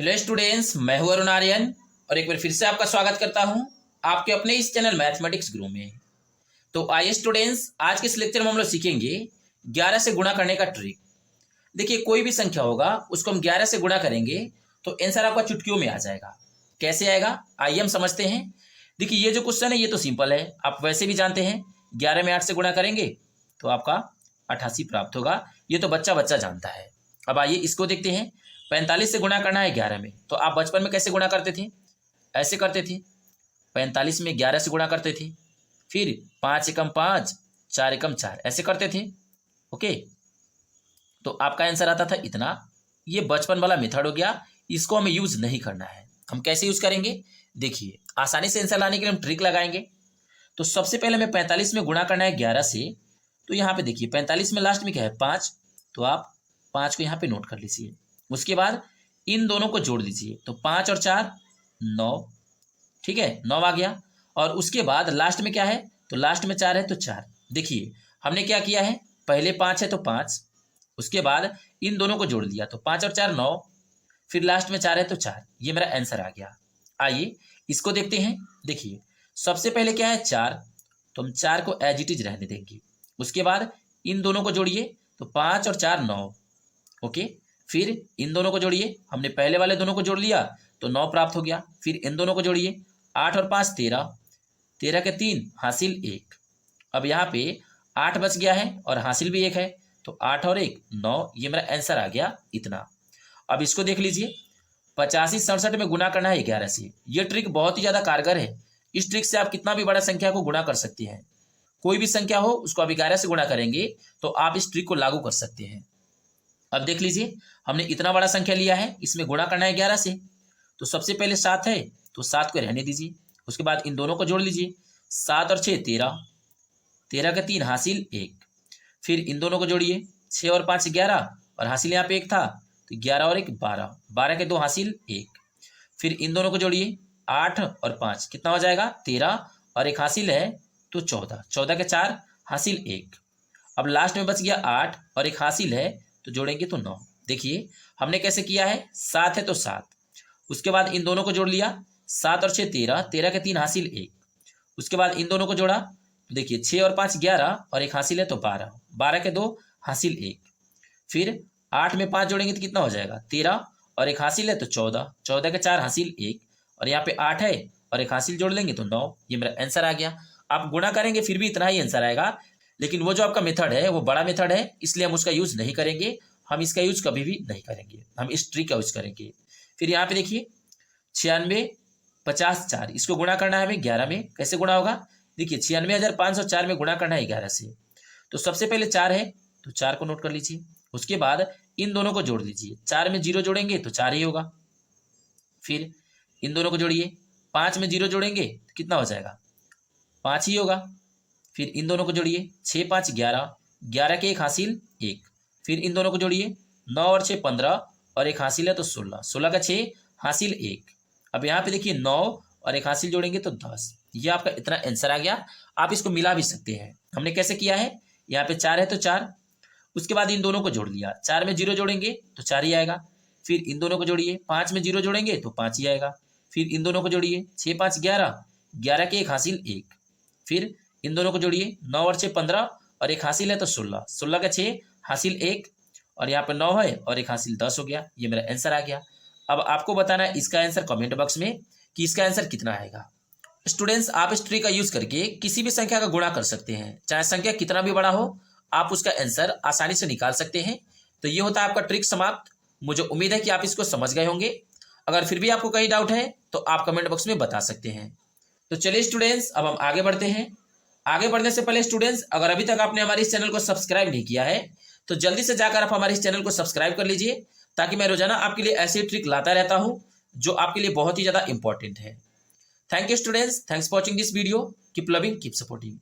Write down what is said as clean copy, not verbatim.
Hello students, मैं हूं अरुण आर्यन और एक बार फिर से आपका स्वागत करता हूं आपके अपने इस चैनल मैथमेटिक्स गुरु में। तो आइए स्टूडेंट्स, आज के इस लेक्चर में हम लोग सीखेंगे 11 से गुणा करने का ट्रिक। देखिए, कोई भी संख्या होगा उसको हम 11 से गुणा करेंगे तो आंसर आपका चुटकियों में आ जाएगा। कैसे आएगा आइए हम समझते हैं। देखिए, ये जो क्वेश्चन है ये तो सिंपल है, आप वैसे भी जानते हैं। 11 में 8 से गुणा करेंगे तो आपका 88 प्राप्त होगा। ये तो बच्चा बच्चा जानता है। अब आइए इसको देखते हैं। 45 से गुणा करना है 11 में, तो आप बचपन में कैसे गुणा करते थे? ऐसे करते थे। 45 में 11 से गुणा करते थे, फिर 5 एकम 5, 4 एकम 4 ऐसे करते थे। ओके, तो आपका आंसर आता था इतना। ये बचपन वाला मेथड हो गया, इसको हमें यूज नहीं करना है। हम कैसे यूज करेंगे? देखिए, आसानी से आंसर लाने के लिए हम ट्रिक लगाएंगे। तो सबसे पहले हमें 45 में गुणा करना है 11 से। तो यहाँ पे देखिए, 45 में लास्ट में क्या है? 5। तो आप 5 को यहाँ पे नोट कर लीजिए। उसके बाद इन दोनों को जोड़ दीजिए, तो 5 और 4 9। ठीक है, 9 आ गया। और उसके बाद लास्ट में क्या है? तो लास्ट में 4 है तो 4। देखिए, हमने क्या किया है, पहले 5 है तो 5, उसके बाद इन दोनों को जोड़ दिया तो 5 और 4 9, फिर लास्ट में 4 है तो 4। ये मेरा आंसर आ गया। आइए इसको देखते हैं। देखिए, सबसे पहले क्या है? 4, तो हम 4 को एज इट इज रहने देंगे। उसके बाद इन दोनों को जोड़िए तो 5 और 4 9। ओके, फिर इन दोनों को जोड़िए, हमने पहले वाले दोनों को जोड़ लिया तो 9 प्राप्त हो गया। फिर इन दोनों को जोड़िए, 8 और 5 13, 13 के 3 हासिल 1। अब यहाँ पे 8 बच गया है और हासिल भी 1 है, तो 8 और 1 9। ये मेरा आंसर आ गया इतना। अब इसको देख लीजिए, 85 67 में गुना करना है 11 से। ये ट्रिक बहुत ही ज़्यादा कारगर है। इस ट्रिक से आप कितना भी बड़ा संख्या को गुणा कर सकते हैं। कोई भी संख्या हो उसको आप 11 से गुणा करेंगे तो आप इस ट्रिक को लागू कर सकते हैं। अब देख लीजिए, हमने इतना बड़ा संख्या लिया है, इसमें गुणा करना है 11 से। तो सबसे पहले 7 है तो 7 को रहने दीजिए। उसके बाद इन दोनों को जोड़ लीजिए, 7 और 6 13, 13 के 3 हासिल 1। फिर इन दोनों को जोड़िए, 6 और 5 11, और हासिल यहाँ पे 1 था तो 11 और 1 12, 12 के 2 हासिल 1। फिर इन दोनों को जोड़िए, 8 और 5 कितना हो जाएगा? 13, और 1 हासिल है तो 14, 14 के 4 हासिल 1। अब लास्ट में बच गया 8 और 1 हासिल है तो जोड़ेंगे तो 9। देखिए, हमने कैसे किया है? 7 है तो 7, उसके बाद इन दोनों को जोड़ लिया, 7 और 6 13, 13 के 3 हासिल 1। उसके बाद इन दोनों को जोड़ा तो देखिए, 6 और 5 11, और 1 हासिल है तो 12, 12 के 2 हासिल 1। फिर 8 में 5 जोड़ेंगे तो कितना हो जाएगा? 13, और 1 हासिल है तो 14, 14 के 4 हासिल 1, और यहाँ पे 8 है और 1 हासिल जोड़ लेंगे तो 9। ये मेरा आंसर आ गया। आप गुणा करेंगे फिर भी इतना ही आंसर आएगा, लेकिन वो जो आपका मेथड है वो बड़ा मेथड है, इसलिए हम उसका यूज नहीं करेंगे। हम इसका यूज कभी भी नहीं करेंगे, हम इस ट्रिक का यूज करेंगे। फिर यहाँ पे देखिए, 96 50 4, इसको गुणा करना है हमें 11 में। कैसे गुणा होगा? देखिए, 96,504 में गुणा करना है 11 से। तो सबसे पहले 4 है तो 4 को नोट कर लीजिए। उसके बाद इन दोनों को जोड़ लीजिए, 4 में 0 जोड़ेंगे तो 4 ही होगा। फिर इन दोनों को जोड़िए, 5 में 0 जोड़ेंगे तो कितना हो जाएगा? 5 ही होगा। फिर इन दोनों को जोड़िए, 6 5 11, 11 के 1 हासिल 1। फिर इन दोनों को जोड़िए, 9 और 6 15, और 1 हासिल है तो 16, 16 का 6 हासिल 1। अब यहाँ पे देखिए, 9 और 1 हासिल जोड़ेंगे तो 10। ये आपका इतना आंसर आ गया। आप इसको मिला भी सकते हैं। हमने कैसे किया है? यहाँ पे 4 है तो 4, उसके बाद इन दोनों को जोड़ लिया, 4 में 0 जोड़ेंगे तो 4 ही आएगा। फिर इन दोनों को जोड़िए, 5 में 0 जोड़ेंगे तो 5 ही आएगा। फिर इन दोनों को जोड़िए, 6 5 11, 11 के 1 हासिल 1। फिर इन दोनों को जोड़िए, 9 और 6 15, और 1 हासिल है तो 16, 16 का 6 हासिल 1, और यहाँ पे 9 है और 1 हासिल 10 हो गया। ये मेरा आंसर आ गया। अब आपको बताना है इसका आंसर कमेंट बॉक्स में कि इसका आंसर कितना आएगा। स्टूडेंट्स, आप इस ट्रिक का यूज करके किसी भी संख्या का गुणा कर सकते हैं, चाहे संख्या कितना भी बड़ा हो, आप उसका आंसर आसानी से निकाल सकते हैं। तो ये होता है आपका ट्रिक समाप्त। मुझे उम्मीद है कि आप इसको समझ गए होंगे। अगर फिर भी आपको कहीं डाउट है तो आप कमेंट बॉक्स में बता सकते हैं। तो चलिए स्टूडेंट्स, अब हम आगे बढ़ते हैं। आगे बढ़ने से पहले स्टूडेंट्स, अगर अभी तक आपने हमारे इस चैनल को सब्सक्राइब नहीं किया है तो जल्दी से जाकर आप हमारे इस चैनल को सब्सक्राइब कर लीजिए, ताकि मैं रोजाना आपके लिए ऐसी ट्रिक लाता रहता हूं जो आपके लिए बहुत ही ज्यादा इंपॉर्टेंट है। Thank you students, thanks for watching this video. Keep loving, keep supporting.